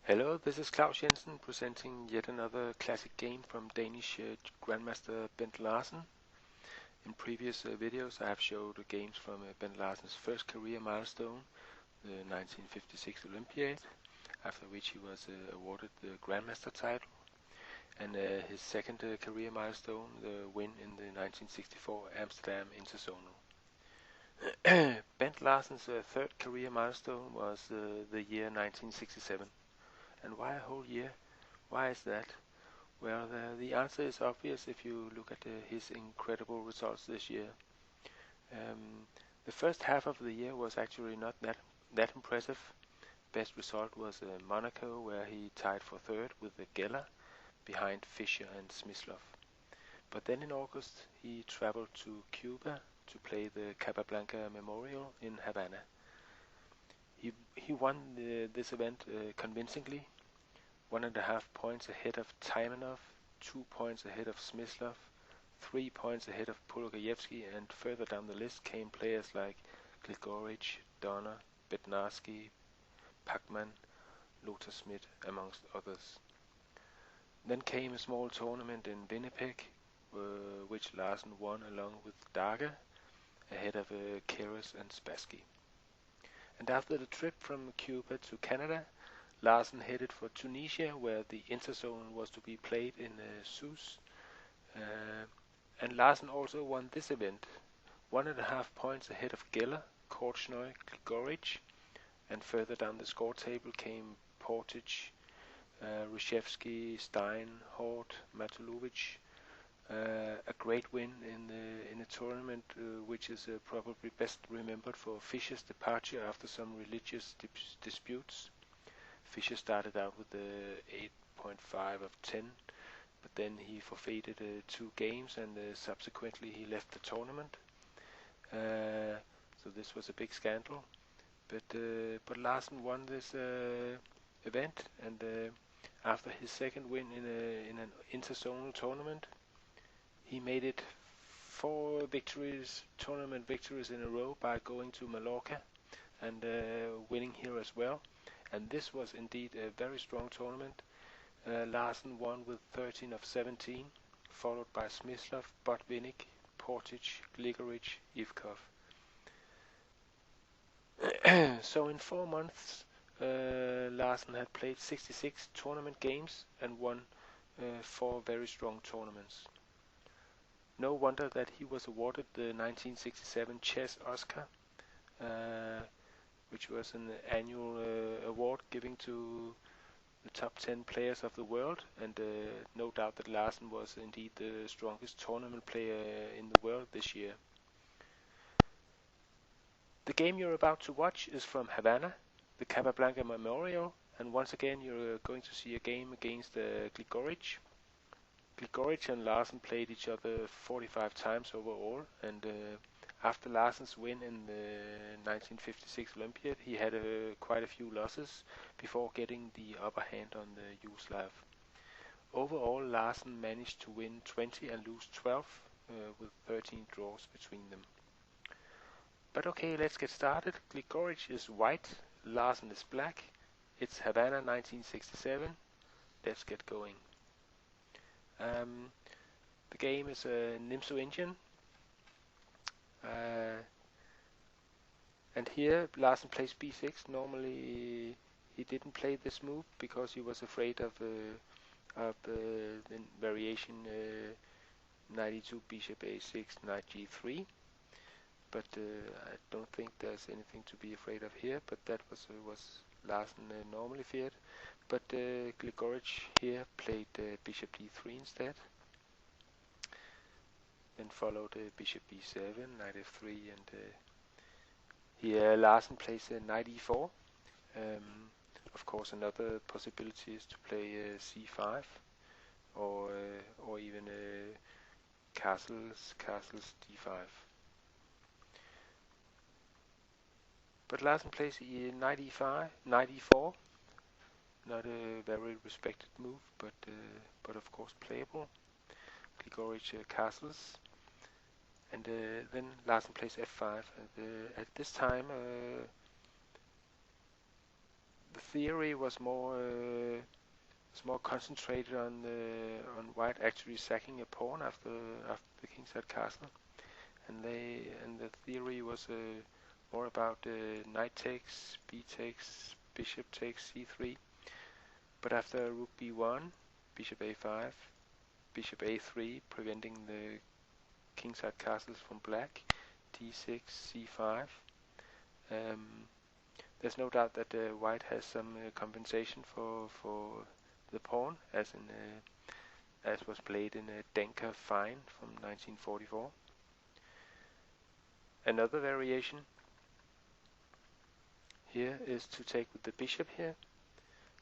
Hello, this is Claus Jensen presenting yet another classic game from Danish Grandmaster Bent Larsen. In previous videos I have showed games from Bent Larsen's first career milestone, the 1956 Olympiad, after which he was awarded the Grandmaster title, and his second career milestone, the win in the 1964 Amsterdam Interzonal. Bent Larsen's third career milestone was the year 1967. And why a whole year? Why is that? Well, the answer is obvious if you look at his incredible results this year. The first half of the year was actually not that impressive. Best result was Monaco, where he tied for third with the Geller, behind Fischer and Smyslov. But then in August he traveled to Cuba to play the Capablanca Memorial in Havana. He won this event convincingly, 1.5 points ahead of Taimanov, 2 points ahead of Smyslov, 3 points ahead of Polugajevsky, and further down the list came players like Gligoric, Donner, Bednarski, Pachmann, Lothar Schmidt, amongst others. Then came a small tournament in Winnipeg, which Larsen won along with Daga, ahead of Keres and Spassky. And after the trip from Cuba to Canada, Larsen headed for Tunisia, where the Interzonal was to be played in Sousse. And Larsen also won this event, 1.5 points ahead of Geller, Korchnoi, Gligoric, and further down the score table came Portage, Reshevsky, Stein, Hort, Matulovic. A great win in a tournament which is probably best remembered for Fischer's departure after some religious disputes. Fischer started out with 8.5 of 10, but then he forfeited 2 games and subsequently he left the tournament. So this was a big scandal. But Larsen won this event, and after his second win in an interzonal tournament, he made it 4 tournament victories in a row by going to Mallorca and winning here as well. And this was indeed a very strong tournament. Larsen won with 13 of 17, followed by Smyslov, Botvinnik, Portage, Gligoric, Ivkov. So in 4 months, Larsen had played 66 tournament games and won 4 very strong tournaments. No wonder that he was awarded the 1967 Chess Oscar, which was an annual award given to the top 10 players of the world, and no doubt that Larsen was indeed the strongest tournament player in the world this year. The game you're about to watch is from Havana, the Capablanca Memorial, and once again you're going to see a game against Gligoric. Gligoric and Larsen played each other 45 times overall, and after Larsen's win in the 1956 Olympiad, he had quite a few losses before getting the upper hand on the Yugoslav. Overall, Larsen managed to win 20 and lose 12, with 13 draws between them. But okay, let's get started. Gligoric is white, Larsen is black. It's Havana 1967. Let's get going. The game is a Nimzo-Indian. And here Larsen plays b6. Normally he didn't play this move because he was afraid of the variation 92 bishop a6, knight g3. But I don't think there's anything to be afraid of here. But that was Larsen normally feared. But Gligoric here played bishop d3 instead. Then followed bishop b7, knight f3, and here Larsen plays knight e4. Of course, another possibility is to play c5, or even castles d5. But Larsen plays knight e5, knight e4. Not a very respected move, but of course playable. Gligoric castles, and then Larsen plays f5. And, at this time, the theory was more concentrated on white actually sacking a pawn after the kingside castle, and the theory was more about knight takes, b takes, bishop takes c3. But after rook b1, bishop a5, bishop a3, preventing the kingside castles from black, d6, c5. There's no doubt that white has some compensation for the pawn, as was played in Denker Fine from 1944. Another variation here is to take with the bishop here,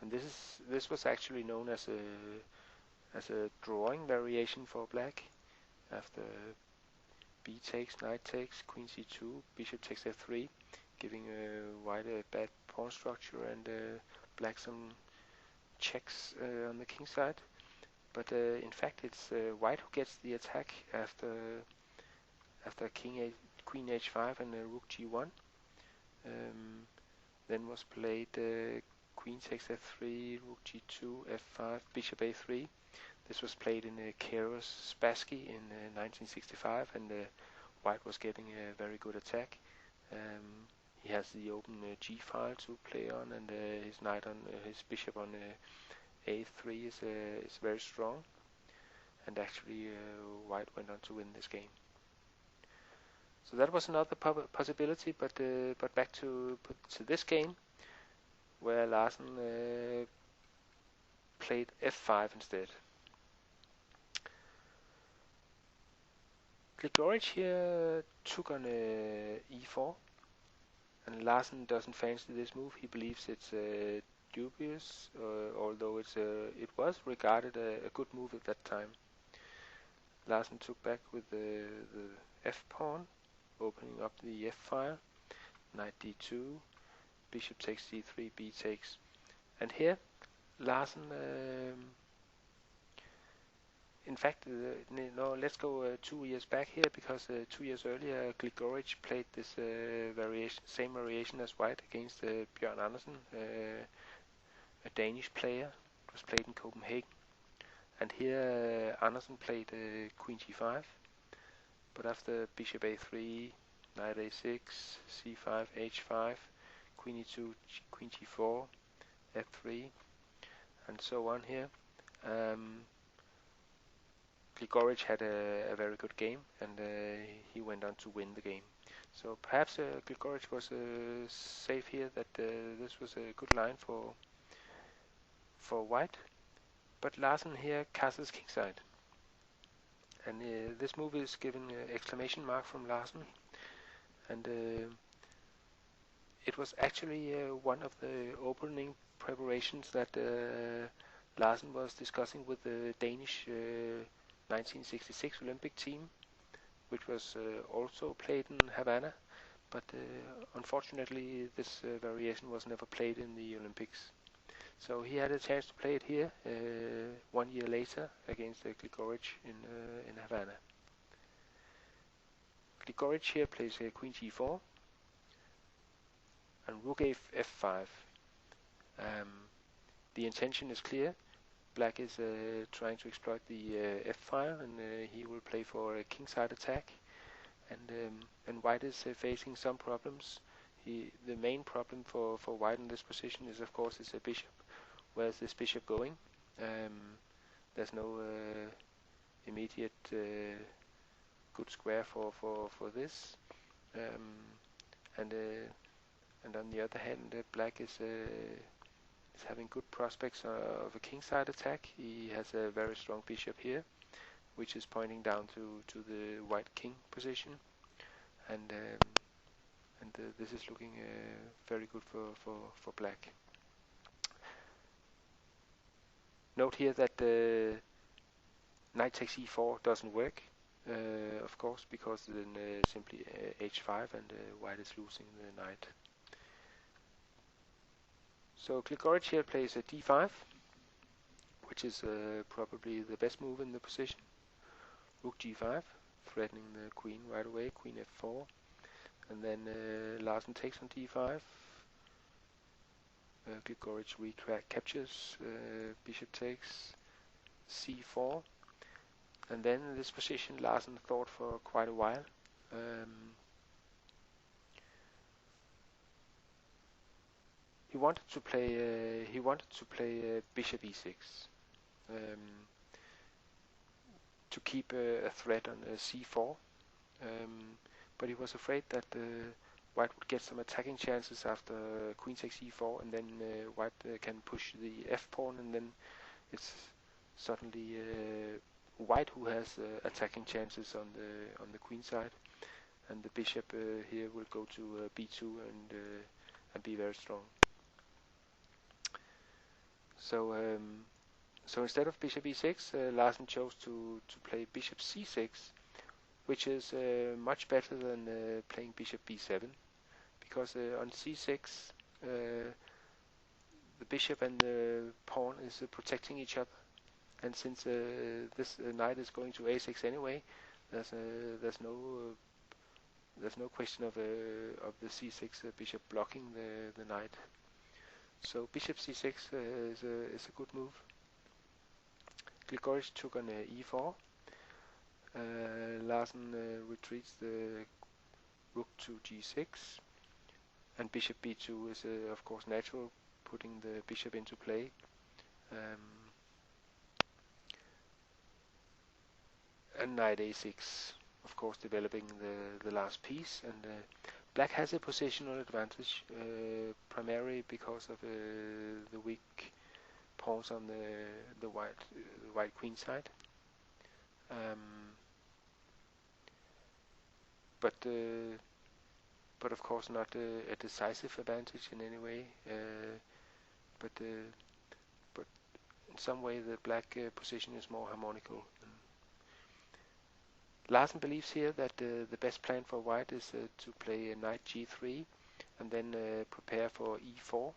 and this was actually known as a drawing variation for black. After b takes, knight takes, queen c2, bishop takes f3, giving white a bad pawn structure and black some checks on the king side. But in fact, it's white who gets the attack after queen h5 and rook g1. Then was played queen takes f3, rook g2, f5, bishop a3. This was played in Keros Spassky in 1965, and white was getting a very good attack. He has the open g file to play on, and his knight on his bishop on a3 is very strong. And actually, white went on to win this game. So that was another possibility, but back to this game, where Larsen played f5 instead. Gligoric here took on e4, and Larsen doesn't fancy this move. He believes it's dubious, although it was regarded a good move at that time. Larsen took back with the f pawn, opening up the f file, knight d2, bishop takes c3, b takes, and here Larsen. In fact, no, let's go 2 years back here, because 2 years earlier Gligoric played this same variation as white against Bjørn Andersen, a Danish player. It was played in Copenhagen, and here Andersen played queen g5, but after bishop a3, knight a6, c5, h5, queen e2, queen g4, f3, and so on here. Gligoric had a very good game, and he went on to win the game. So perhaps Gligoric was safe here, that this was a good line for white. But Larsen here castles kingside, and this move is given exclamation mark from Larsen, and it was actually one of the opening preparations that Larsen was discussing with the Danish 1966 Olympic team, which was also played in Havana, but unfortunately this variation was never played in the Olympics. So he had a chance to play it here 1 year later against Gligoric in Havana. Gligoric here plays queen g4 and rook f5. The intention is clear. Black is trying to exploit the f-file, and he will play for a kingside attack. And white is facing some problems. The main problem for white in this position is, of course, a bishop. Where's this bishop going? There's no immediate good square for this. And on the other hand, black is having good prospects of a kingside attack. He has a very strong bishop here, which is pointing down to the white king position, and this is looking very good for black. Note here that knight takes e4 doesn't work, of course, because then simply h5 and white is losing the knight. So Gligoric here plays a d5, which is probably the best move in the position. Rook g5, threatening the queen right away, queen f4, and then Larsen takes on d5, Gligoric recaptures, bishop takes c4, and then in this position Larsen thought for quite a while. He wanted to play bishop e6 to keep a threat on c4, but he was afraid that White would get some attacking chances after queen takes e4, and then White can push the f pawn, and then it's suddenly White who has attacking chances on the queen side, and the bishop here will go to b2 and be very strong. So instead of bishop e6, Larsen chose to play bishop c6, which is much better than playing bishop b7, because on c6 the bishop and the pawn is protecting each other, and since this knight is going to a6 anyway, there's no question of the c6 bishop blocking the knight. So bishop c6 is a good move. Gligoric took on e4. Larsen retreats the rook to g6, and bishop b2 is of course natural, putting the bishop into play. And knight a6, of course, developing the last piece, and black has a positional advantage, primarily because of the weak pawns on the white queen side. But of course not a decisive advantage in any way. But in some way the black position is more harmonical. Larsen believes here that the best plan for white is to play knight g3 and then prepare for e4.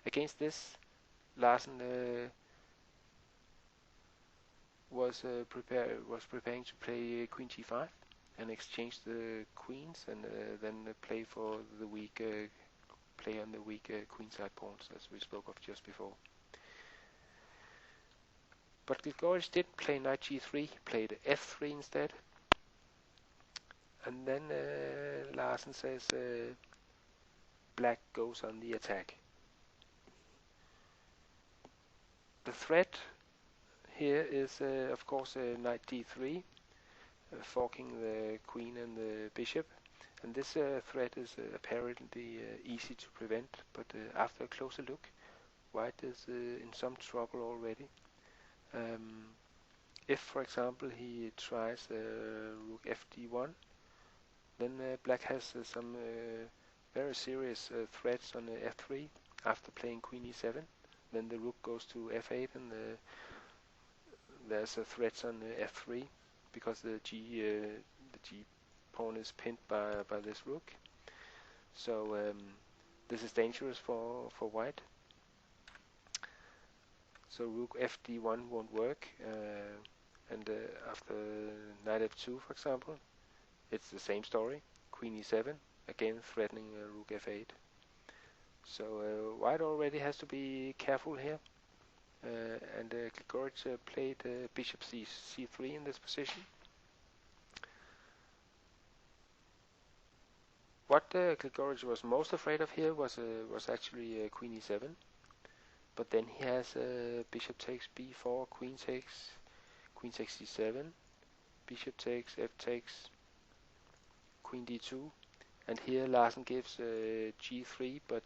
Against this, Larsen was preparing to play queen g5 and exchange the queens, and then play for the weak play on the weak queenside pawns, as we spoke of just before. But Gligoric did play knight g3, he played f3 instead. And then Larsen says black goes on the attack. The threat here is of course knight d3, forking the queen and the bishop. And this threat is apparently easy to prevent, but after a closer look, white is in some trouble already. If, for example, he tries rook fd1, then black has some very serious threats on f3 after playing queen e7. Then the rook goes to f8, and there's threats on f3 because the g pawn is pinned by this rook. So this is dangerous for white. So rook fd1 won't work, and after knight f2, for example, it's the same story. Queen e7, again threatening rook f8. So white already has to be careful here, and Gligoric played bishop c3 in this position. What Gligoric was most afraid of here was actually queen e7. But then he has bishop takes b4, queen takes c7, bishop takes, f takes, queen d2, and here Larsen gives g3, but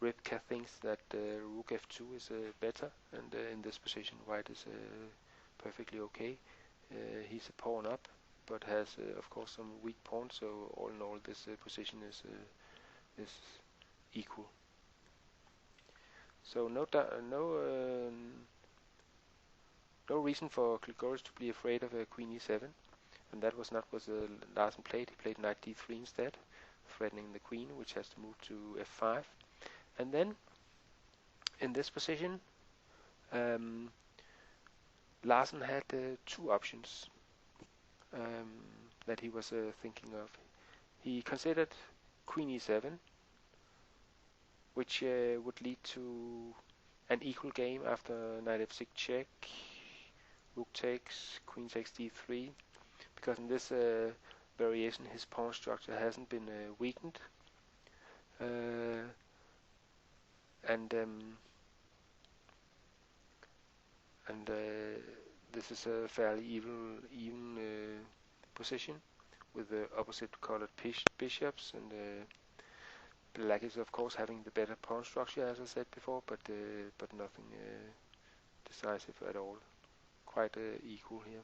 Rybka thinks that rook f2 is better, and in this position white is perfectly okay. He's a pawn up, but has of course some weak pawns, so all in all this position is equal. So no reason for Gligoric to be afraid of queen e7, and that was not what Larsen played. He played knight d3 instead, threatening the queen, which has to move to f5. And then, in this position, Larsen had two options that he was thinking of. He considered queen e7, which would lead to an equal game after knight f6 check, rook takes, queen takes d3, because in this variation his pawn structure hasn't been weakened, and this is a fairly even position with the opposite colored bishops, and black is of course having the better pawn structure, as I said before, but nothing decisive at all. Quite equal here.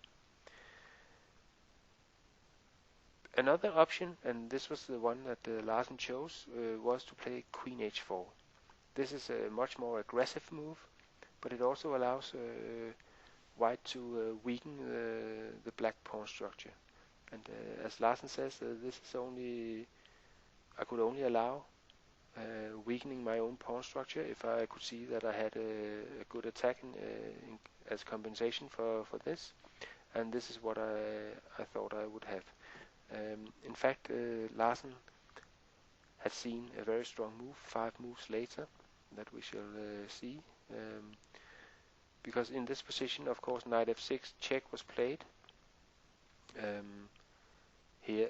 Another option, and this was the one that Larsen chose, was to play queen h4. This is a much more aggressive move, but it also allows white to weaken the black pawn structure. And as Larsen says, this is I could only allow weakening my own pawn structure if I could see that I had a good attack as compensation for this, and this is what I thought I would have. In fact, Larsen has seen a very strong move 5 moves later that we shall see, because in this position, of course, knight f6 check was played. Here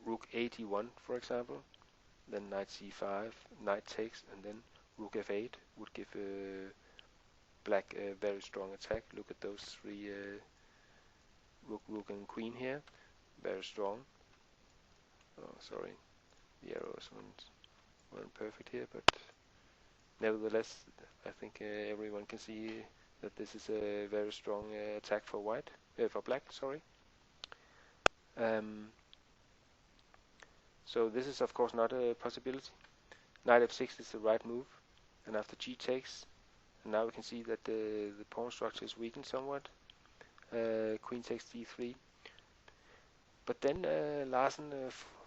rook a1, for example, then knight c5, knight takes, and then rook f8 would give black a very strong attack. Look at those 3 rook and queen here, very strong. Oh, sorry, the arrows weren't perfect here, but nevertheless, I think everyone can see that this is a very strong attack for white, for black. Sorry. So this is of course not a possibility. Knight f6 is the right move, and after g takes, and now we can see that the pawn structure is weakened somewhat. Queen takes d3. But then Larsen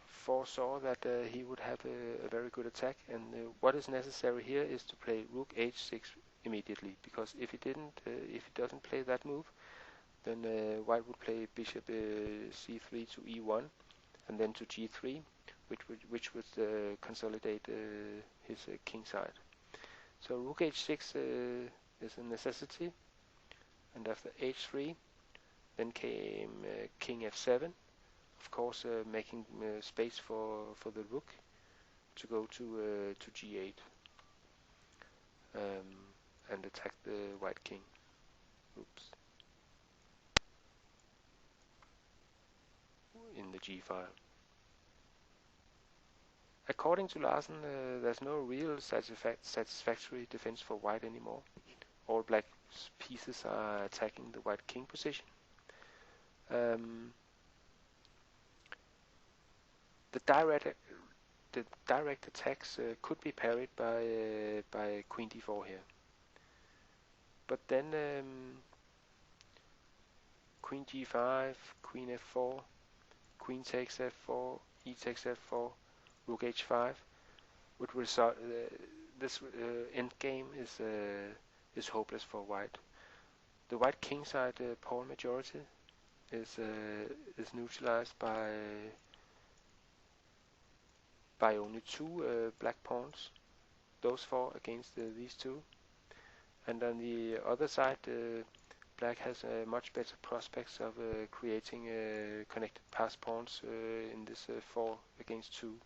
foresaw that he would have a very good attack, and what is necessary here is to play rook h6 immediately, because if he doesn't play that move, then white would play bishop c3 to e1, and then to g3, which would consolidate his king side. So rook h6 is a necessity, and after h3, then came king f7. Of course, making space for the rook to go to g8 and attack the white king. Oops. In the g file. According to Larsen, there's no real satisfactory defense for white anymore. All black pieces are attacking the white king position. The direct attacks could be parried by queen d4 here, but then queen g5, queen f4, queen takes f4, e takes f4, rook h5 would result. This end game is hopeless for white. The white king side pawn majority is neutralized by only 2 black pawns, those 4 against these 2, and on the other side black has much better prospects of creating connected pass pawns in this 4 against 2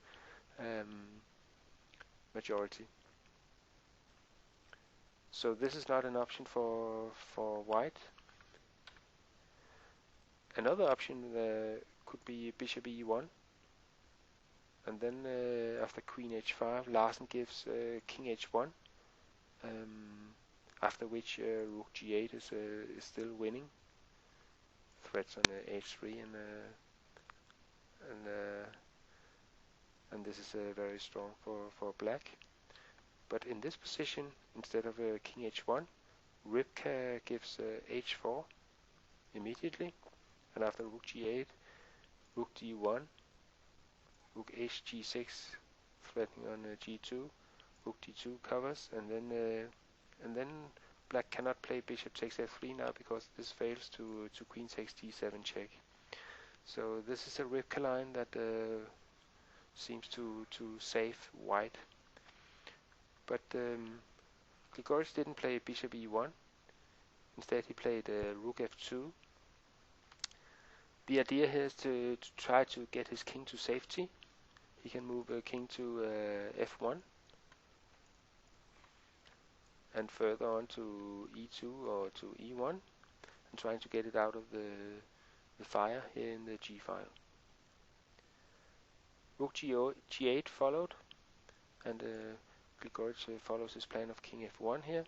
majority. So this is not an option for white. Another option could be bishop e1, and then after queen h5, Larsen gives king h1, after which rook g8 is still winning. Threats on h3 and this is very strong for black. But in this position, instead of king h1, Ribka gives h4 immediately, and after rook g8, rook d1, rook hg6 threatening on g2, rook d2 covers, and then black cannot play bishop takes f3 now, because this fails to queen takes d7 check. So this is a Ribka line that seems to save white. but Gligoric didn't play bishop e1. Instead he played rook f2. The idea here is to try to get his king to safety. He can move king to f1 and further on to e2 or to e1, and trying to get it out of the fire here in the g file. Rook g8 followed, and Gligoric follows his plan of king f1 here.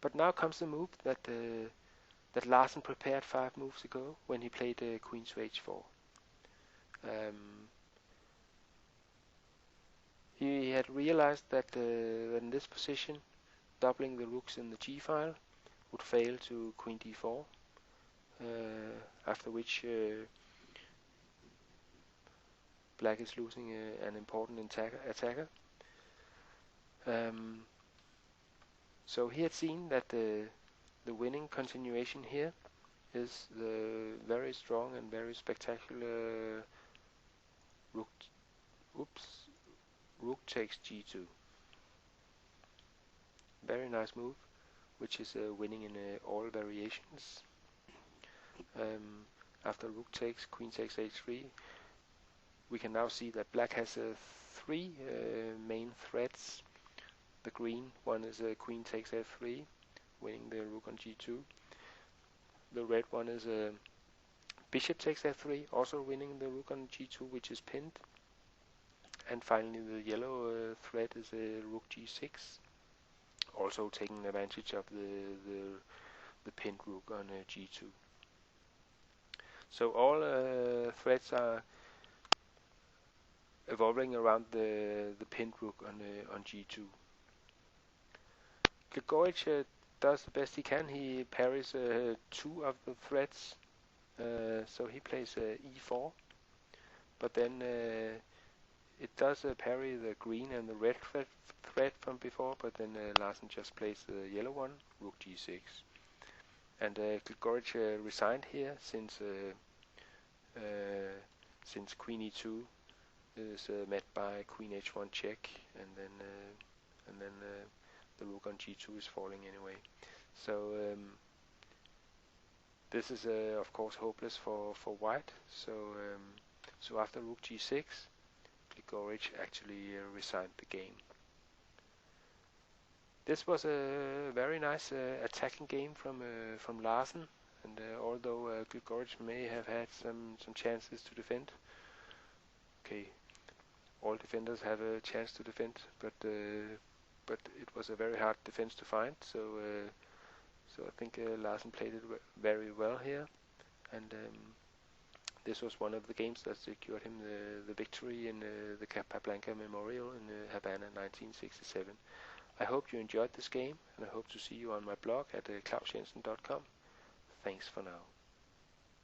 But now comes the move that Larsen prepared 5 moves ago when he played queen to h4. He had realized that in this position, doubling the rooks in the g file would fail to queen d4, after which black is losing an important attacker. So he had seen that the winning continuation here is the very strong and very spectacular rook takes g2. Very nice move, which is winning in all variations. After rook takes, queen takes h3, we can now see that black has 3 main threats. The green one is queen takes f3, winning the rook on g2. The red one is bishop takes f3, also winning the rook on g2, which is pinned. And finally the yellow threat is rook g6, also taking advantage of the pinned rook on g2. So all threats are evolving around the pinned rook on g2. Gligoric does the best he can. He parries 2 of the threats, so he plays e4, but then it does parry the green and the red threat from before, but then Larsen just plays the yellow one, rook g6. And Gligoric resigned here since queen e2 is met by queen h1 check, and then the rook on g2 is falling anyway. So this is of course hopeless for white. So after rook g6, Gligoric actually resigned the game. This was a very nice attacking game from Larsen, and although Gligoric may have had some chances to defend, okay, all defenders have a chance to defend, but it was a very hard defense to find. So I think Larsen played it very well here, and this was one of the games that secured him the victory in the Capablanca Memorial in Havana 1967. I hope you enjoyed this game, and I hope to see you on my blog at klausjensen.com. Thanks for now.